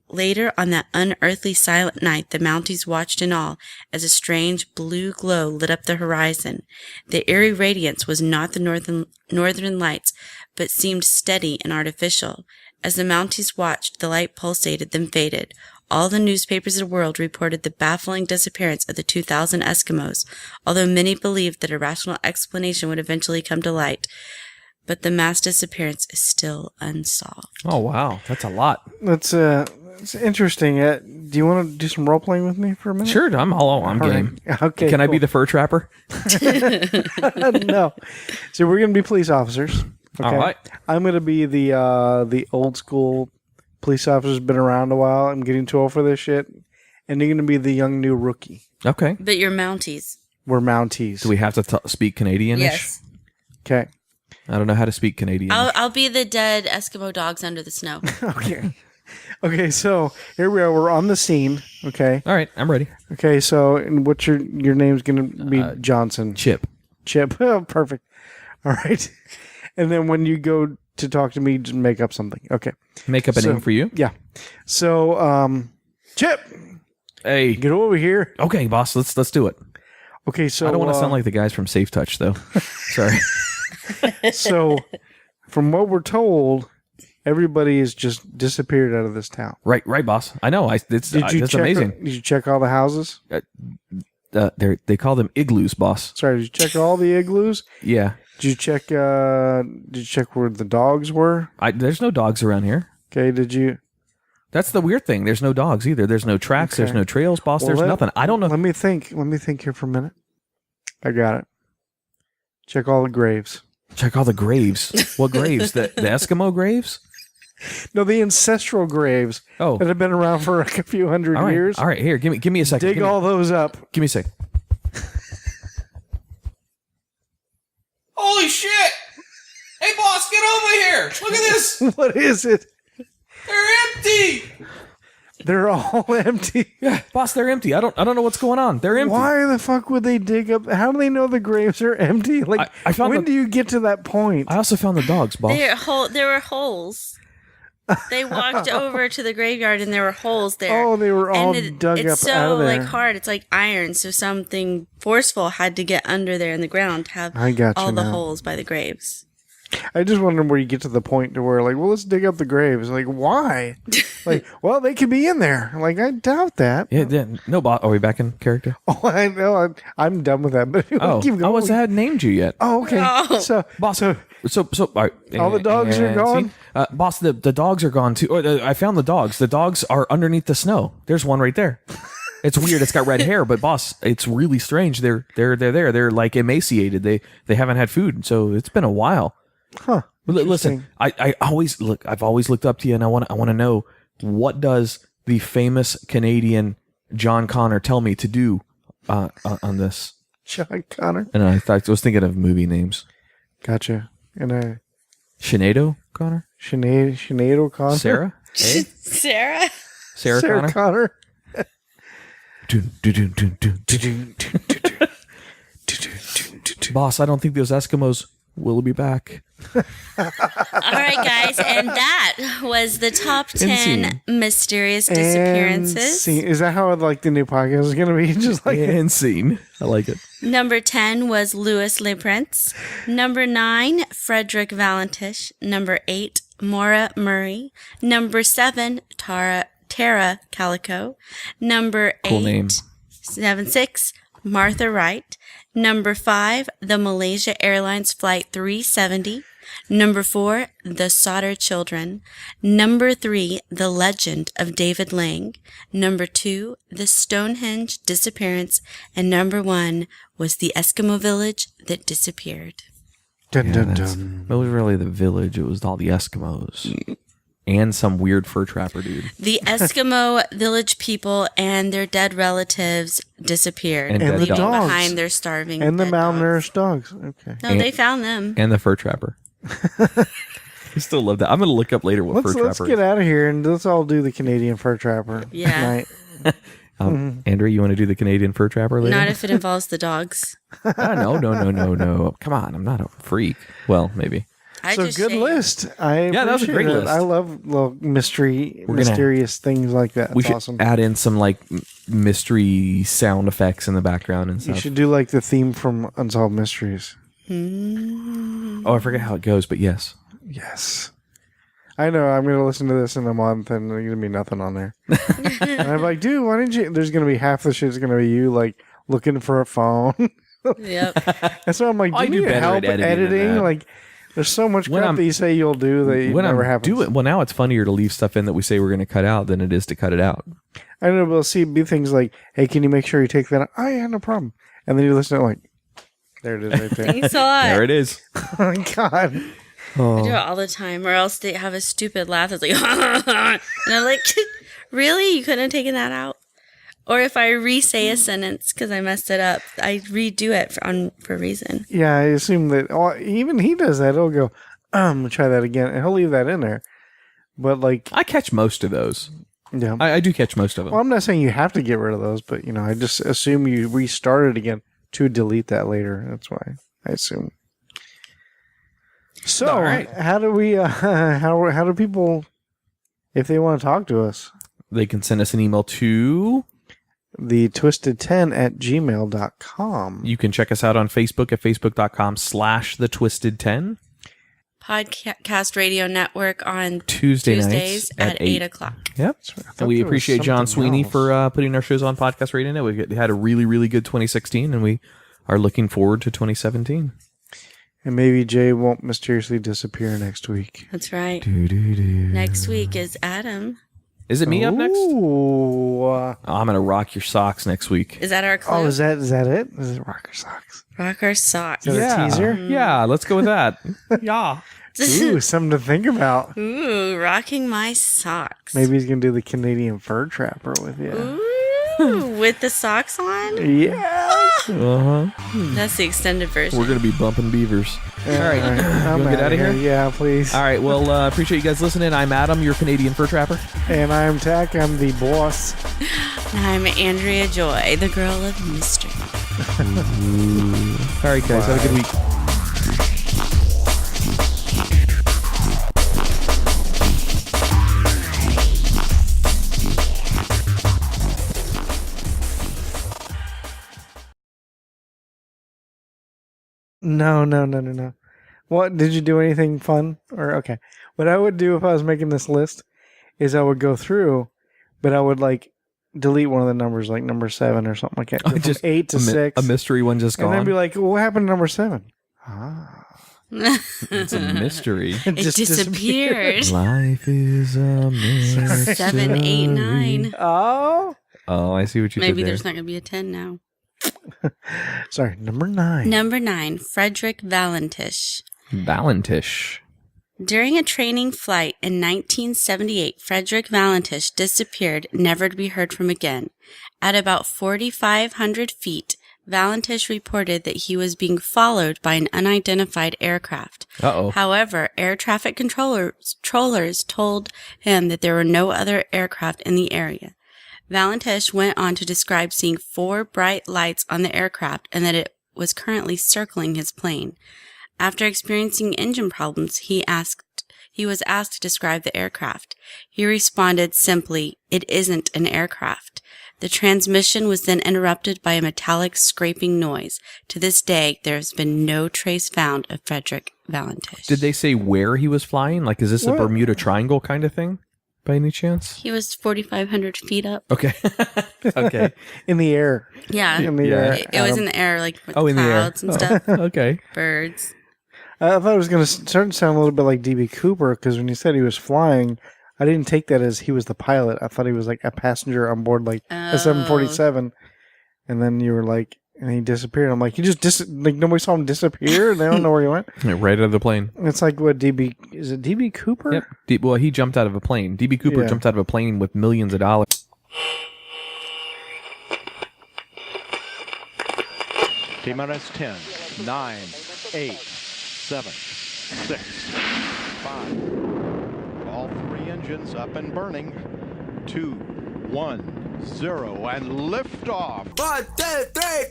Later, on that unearthly silent night, the Mounties watched in awe as a strange blue glow lit up the horizon. The eerie radiance was not the northern lights, but seemed steady and artificial. As the Mounties watched, the light pulsated, then faded. All the newspapers of the world reported the baffling disappearance of the 2,000 Eskimos, although many believed that a rational explanation would eventually come to light. But the mass disappearance is still unsolved. Oh, wow. That's a lot. That's it's interesting. Do you want to do some role playing with me for a minute? Sure, I'm game. Right. Okay. Can I be the fur trapper? No. So we're going to be police officers. Okay? All right. I'm going to be the old school police officer's been around a while. I'm getting too old for this shit. And you're going to be the young new rookie. Okay. But you're Mounties. We're Mounties. Do we have to speak Canadian-ish? Yes. Okay. I don't know how to speak Canadian. I'll be the dead Eskimo dogs under the snow. Okay. Okay, so here we are. We're on the scene. Okay. All right, I'm ready. Okay, so and what's your name's going to be Johnson? Chip. Chip. Oh, perfect. All right. And then when you go to talk to me, just make up something. Okay. Make up a name for you? Yeah. So, Chip, Hey. get over here. Okay, boss, let's do it. Okay, so I don't want to sound like the guys from Safe Touch, though. Sorry. So, from what we're told, everybody has just disappeared out of this town. Right, boss. I know. It's amazing. Did you check all the houses? They call them igloos, boss. Sorry, did you check all the igloos? Yeah. Did you check? Did you check where the dogs were? There's no dogs around here. Okay. Did you? That's the weird thing. There's no dogs either. There's no tracks. Okay. There's no trails, boss. There's nothing. I don't know. Let me think. Let me think here for a minute. I got it. Check all the graves. Check all the graves. What graves? The Eskimo graves? No, the ancestral graves Oh. that have been around for a few hundred All right. years. All right. Here, give me a second. Dig all those up. Give me a sec. Holy shit! Hey, boss, get over here! Look at this! What is it? They're empty! They're all empty. Yeah, boss, they're empty. I don't know what's going on. They're empty. Why the fuck would they dig up? How do they know the graves are empty? Like, I found when do you get to that point? I also found the dogs, boss. There were holes. They walked over to the graveyard and there were holes there. Oh, they were all And dug it's up so out of there. like hard. It's like iron. So something forceful had to get under there in the ground to have I got you all the now. holes by the graves. I just wonder where you get to the point to where, like, well, let's dig up the graves. Like, why? Like, well, they could be in there. Like, I doubt that. Yeah, no, boss. Are we back in character? Oh, I know. I'm done with that. But Oh, keep going. I hadn't named you yet. Oh, okay. Oh. So, Boss, so all right. All the dogs are gone? Boss, the dogs are gone too. I found the dogs. The dogs are underneath the snow. There's one right there. It's weird. It's got red hair, but boss, it's really strange. They're there. They're like emaciated. They haven't had food, so it's been a while. huh? Listen, I always look. I've always looked up to you, and I want to know, what does the famous Canadian John Connor tell me to do on this? John Connor. And I was thinking of movie names. Gotcha. And Sinead Connor? Sinead O'Connor. Sarah? Eh? Sarah? Sarah Connor? Connor. Dun, dun, dun, dun, dun, dun. Boss, I don't think those Eskimos will be back. All right, guys. And that was the top 10 Insane. mysterious disappearances. Is that how like the new podcast is going to be? Just like And scene. I like it. Number 10 was Louis Le Prince. Number 9, Frederick Valentish. Number 8, Maura Murray. Number 7, Tara Calico. Number 8, Cool name. 6, Martha Wright. Number 5, the Malaysia Airlines Flight 370. Number 4, the Sauter Children. Number 3, the Legend of David Lang. Number 2, the Stonehenge Disappearance. And number 1 was the Eskimo Village that disappeared. dun dun dun. It was really the village. It was all the Eskimos. And some weird fur trapper dude. The Eskimo village people and their dead relatives disappeared, And dead leaving dogs. behind their starving And the dead dogs. malnourished dogs. Okay. No, they found them. And the fur trapper. I still love that. I'm going to look up later what fur Let's trapper get is. out of here and let's all do the Canadian fur trapper. Yeah. Tonight. Andrea, you want to do the Canadian fur trapper later? Not if it involves the dogs. No. Come on. I'm not a freak. Well, maybe. just good shake. list. Yeah, that was a great appreciate it. list. I love little mysterious things like that. We It's should awesome. add in some like mystery sound effects in the background and You stuff. should do like the theme from Unsolved Mysteries. Oh, I forget how it goes, but yes. Yes. I know. I'm going to listen to this in a month and there's going to be nothing on there. And I'm like, dude, why didn't you? There's going to be half the shit's going to be you like looking for a phone. Yep. And so I'm like, I do do you need better help at editing than that. Like, there's so much When crap I'm- that you say you'll do that When never I'm happens. doing, well, now it's funnier to leave stuff in that we say we're going to cut out than it is to cut it out. I know, but see, be things like, hey, can you make sure you take that out? Oh, yeah, no problem. And then you listen to it like, there it is right there. Thanks a lot. There it is. Oh, my God. I do it all the time, or else they have a stupid laugh that's like, and I'm like, really? You couldn't have taken that out? Or if I re-say a sentence because I messed it up, I redo it for a reason. Yeah, I assume that even he does that. He'll go, try that again, and he'll leave that in there. But like, I catch most of those. yeah. I do catch most of them. Well, I'm not saying you have to get rid of those, but I just assume you restart it again to delete that later. That's why I assume. So, All right. how do we? How do people, if they want to talk to us, They can send us an email to. the twisted10@gmail.com. You can check us out on Facebook at facebook.com/thetwisted10. Podcast Radio Network on Tuesday nights Tuesdays at 8 o'clock. Yep. I thought And we there was appreciate John something Sweeney else. for putting our shows on Podcast Radio Net. We had a really, really good 2016, and we are looking forward to 2017. And maybe Jay won't mysteriously disappear next week. That's right. Doo-doo-doo. Next week is Adam. Is it me up next? Ooh. I'm going to rock your socks next week. Is that our clue? Oh, is that it? Is it Rocker Socks? Rock our socks. Is that a teaser? Yeah, let's go with that. Yeah. Ooh, something to think about. Ooh, rocking my socks. Maybe he's gonna do the Canadian fur trapper with you. Ooh, with the socks on? Yes. Uh-huh. That's the extended version. We're going to be bumping beavers. All right, I'm wanna get outta here? Yeah, please. All right. Well, appreciate you guys listening. I'm Adam, your Canadian fur trapper. And I'm Tach. I'm the boss. And I'm Andrea Joy, the girl of mystery. All right, guys. Have a good week. No. What, did you do anything fun? Or, okay. What I would do if I was making this list is I would go through, but I would like delete one of the numbers, like number 7 or something like that. Go from 8 to 6. A mystery one just and gone. then be like, well, what happened to number 7? It's a mystery. It just disappeared. Life is a mystery. 7, 8, 9. Oh. Oh, I see what you Maybe did there. there's not going to be a 10 now. Sorry, number 9. Number 9, Frederick Valentish. Valentish. During a training flight in 1978, Frederick Valentish disappeared, never to be heard from again. At about 4,500 feet, Valentish reported that he was being followed by an unidentified aircraft. Uh-oh. However, air traffic controllers told him that there were no other aircraft in the area. Valentish went on to describe seeing 4 bright lights on the aircraft and that it was currently circling his plane. After experiencing engine problems, he was asked to describe the aircraft. He responded simply, "It isn't an aircraft." The transmission was then interrupted by a metallic scraping noise. To this day, there has been no trace found of Frederick Valentish. Did they say where he was flying? Like, is this a What? Bermuda Triangle kind of thing? By any chance? He was 4,500 feet up. Okay. Okay. In the air. Yeah. In the Yeah. air. It was in the air, like with Oh, in the air. clouds and stuff. Okay. Birds. I thought it was going to start to sound a little bit like D.B. Cooper because when you said he was flying, I didn't take that as he was the pilot. I thought he was like a passenger on board like a 747. And then you were like, and he disappeared. I'm like, he just like nobody saw him disappear. They don't know where he went. Yeah, right out of the plane. It's like what is it D.B. Cooper? Yep. Well, he jumped out of a plane. D.B. Cooper Yeah. jumped out of a plane with millions of dollars. T-minus 10, 9, 8, 7, 6, 5. All 3 engines up and burning. 2, 1, 0, and lift off. 1, 2, 3,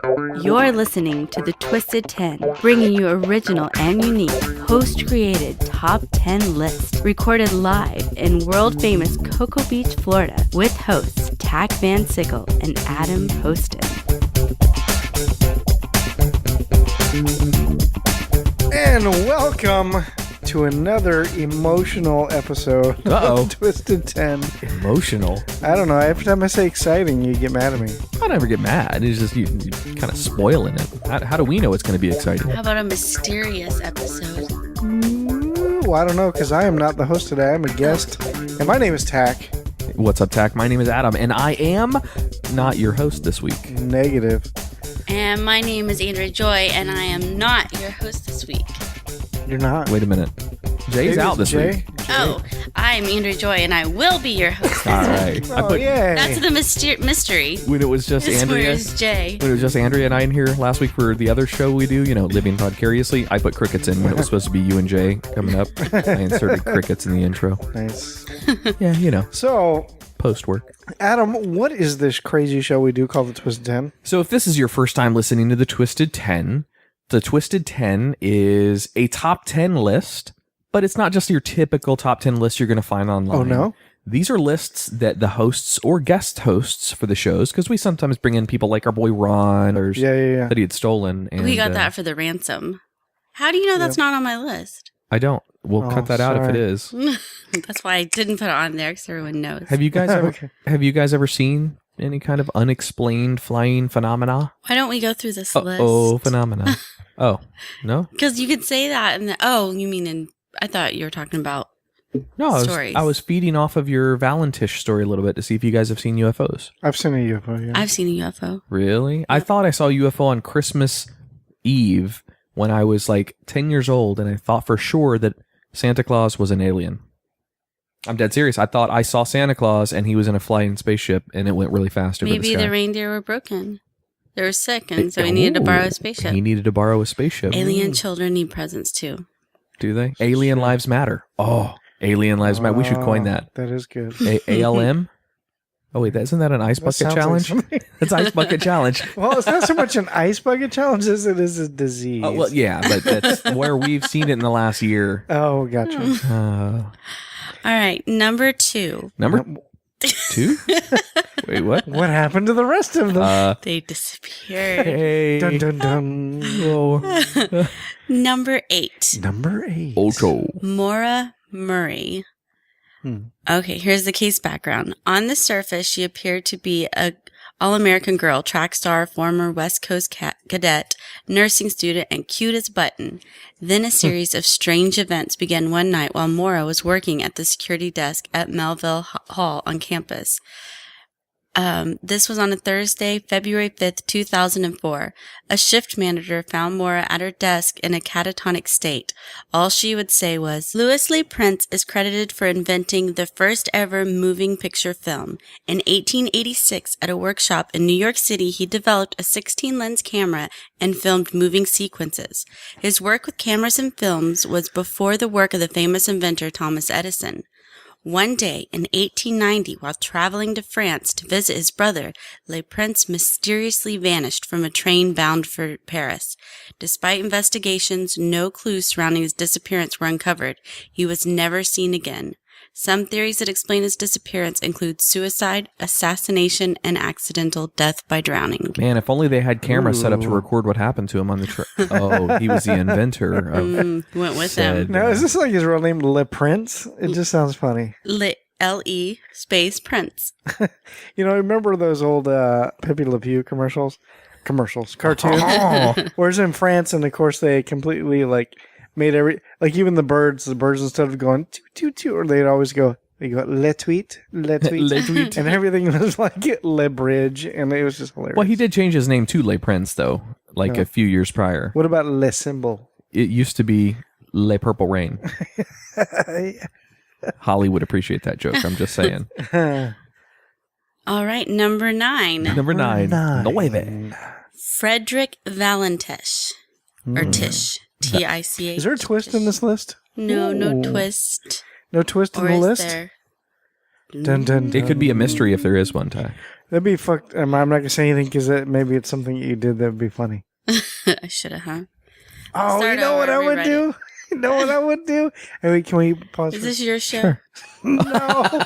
4. You're listening to the Twisted 10, bringing you original and unique, host-created top 10 lists, recorded live in world-famous Cocoa Beach, Florida, with hosts Tach Van Sickle and Adam Poston. And welcome to another emotional episode of Twisted 10. Emotional? I don't know. Every time I say exciting, you get mad at me. I never get mad. It's just you kind of spoiling it. How do we know it's going to be exciting? How about a mysterious episode? Well, I don't know, because I am not the host today. I'm a guest. And my name is Tach. What's up, Tach? My name is Adam, and I am not your host this week. Negative. And my name is Andrea Joy, and I am not your host this week. You're not. Wait a minute. Jay's out this week. Oh, I'm Andrea Joy, and I will be your host. All right. Yay. That's the mystery. When it was just Andrea. Where's Jay? When it was just Andrea and I in here last week for the other show we do, Living Vicariously, I put crickets in when it was supposed to be you and Jay coming up. I inserted crickets in the intro. Nice. Yeah, So, post work. Adam, what is this crazy show we do called the Twisted 10? So if this is your first time listening to the Twisted 10 is a top 10 list, but it's not just your typical top 10 list you're going to find online. Oh, no? These are lists that the hosts or guest hosts for the shows, because we sometimes bring in people like our boy Ron or Yeah. that he had stolen. And, We got that for the ransom. How do you know that's not on my list? I don't. We'll cut that out if it sorry. is. That's why I didn't put it on there, because everyone knows. Have you guys ever? Okay. Have you guys ever seen any kind of unexplained flying phenomena? Why don't we go through this list? Oh, phenomena. Oh, no? Because you could say that, and you mean I thought you were talking about No, stories. I was feeding off of your Valentish story a little bit to see if you guys have seen UFOs. I've seen a UFO, yeah. I've seen a UFO. Really? I thought I saw a UFO on Christmas Eve when I was like 10 years old, and I thought for sure that Santa Claus was an alien. I'm dead serious. I thought I saw Santa Claus, and he was in a flying spaceship, and it went really fast over the Maybe sky. the reindeer were broken. They were sick, and so he needed to borrow a spaceship. He needed to borrow a spaceship. Alien children need presents, too. Do they? Alien lives matter. Oh, alien lives matter. We should coin that. That is good. ALM? Oh, wait, isn't that an ice That bucket sounds like challenge? something. It's ice bucket challenge. Well, it's not so much an ice bucket challenge as it is a disease. Well, yeah, but that's where we've seen it in the last year. Oh, gotcha. All right, number 2. Number 2? Wait, what? What happened to the rest of them? They disappeared. Hey. Dun dun dun. Oh. Number 8. Number 8. Ocho. Maura Murray. Okay, here's the case background. On the surface, she appeared to be a all-American girl, track star, former West Coast cadet, nursing student, and cute as button. Then a series of strange events began one night while Maura was working at the security desk at Melville Hall on campus. This was on a Thursday, February 5th, 2004. A shift manager found Maura at her desk in a catatonic state. All she would say was, Louis Lee Prince is credited for inventing the first ever moving picture film. In 1886, at a workshop in New York City, he developed a 16-lens camera and filmed moving sequences. His work with cameras and films was before the work of the famous inventor Thomas Edison. One day in 1890, while traveling to France to visit his brother, Le Prince mysteriously vanished from a train bound for Paris. Despite investigations, no clues surrounding his disappearance were uncovered. He was never seen again. Some theories that explain his disappearance include suicide, assassination, and accidental death by drowning. Man, if only they had cameras set up to record what happened to him on the trip. Oh, he was the inventor of Went with said, them. Now, is this like his real name, Le Prince? It just sounds funny. L-E space Prince. You know, remember those old Pepe Le Pew cartoons? Where it's in France, and of course they completely made even the birds instead of going toot toot toot, or they'd always go le tweet, Le tweet. and everything was like le bridge, and it was just hilarious. Well, he did change his name to Le Prince, though, a few years prior. What about le symbol? It used to be Le Purple Rain. Holly would appreciate that joke, I'm just saying. All right, number 9. Number 9. Nueve. Frederick Valentish. Or Tish. T-I-C-H. Is there a twist in this list? No Ooh. twist. No twist in Or the is list? there? Dun, dun, dun. It could be a mystery if there is one, Ty. That'd be fucked. I'm not going to say anything because maybe it's something you did that would be funny. I should have, huh? Oh, Start you know what over, I would rewrite do? You know what I would do? Hey, wait, can we pause? Is this your show? Sure. No.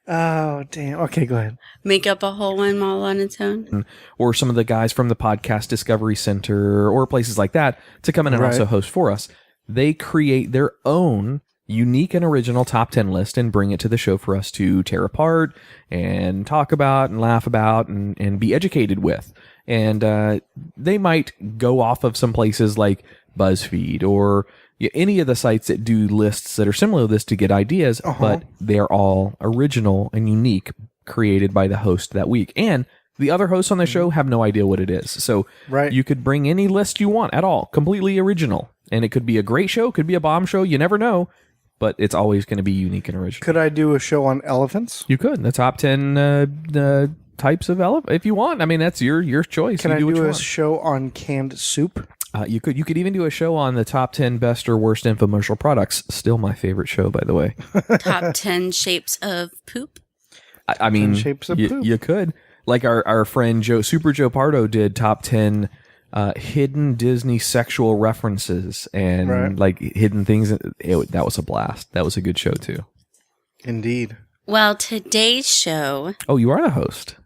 Oh, damn. Okay, go ahead. Make up a whole one all on its own? Or some of the guys from the Podcast Discovery Center or places like that to come in and Right. also host for us. They create their own unique and original top 10 list and bring it to the show for us to tear apart and talk about and laugh about and be educated with. And they might go off of some places like BuzzFeed or any of the sites that do lists that are similar to this to get ideas, but they're all original and unique, created by the host that week. And the other hosts on the show have no idea what it is. So you could bring any list you want at all, completely original. And it could be a great show, could be a bomb show, you never know, but it's always going to be unique and original. Could I do a show on elephants? You could. The top 10 types of elephant, if you want. I mean, that's your choice. Can you I do what do you a want. show on canned soup? You could even do a show on the top 10 best or worst infomercial products. Still my favorite show, by the way. Top 10 shapes of poop? I mean, shapes of poop. you could. Like our friend Super Joe Pardo did top 10 hidden Disney sexual references and like hidden things. That was a blast. That was a good show too. Indeed. Well, today's show... Oh, you are the host.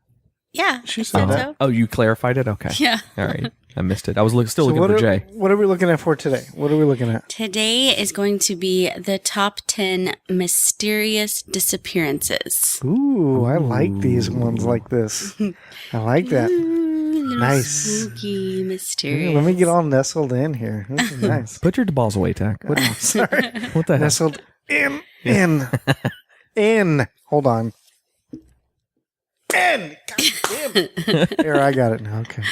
Yeah, She I said said that. so. Oh, you clarified it? Okay. Yeah. All right. I missed it. I was still looking what for are, Jay. What are we looking at for today? What are we looking at? Today is going to be the top 10 mysterious disappearances. Ooh, I like these ones like this. I like that. Little Nice. Spooky, mysterious. Let me get all nestled in here. This is nice. Put your balls away, Tach. Sorry. What the hell? Nestled in. Hold on. In. God damn it. There, I got it now. Okay.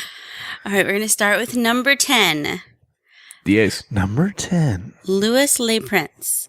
All right, we're going to start with number 10. The ace. Number 10. Louis Le Prince.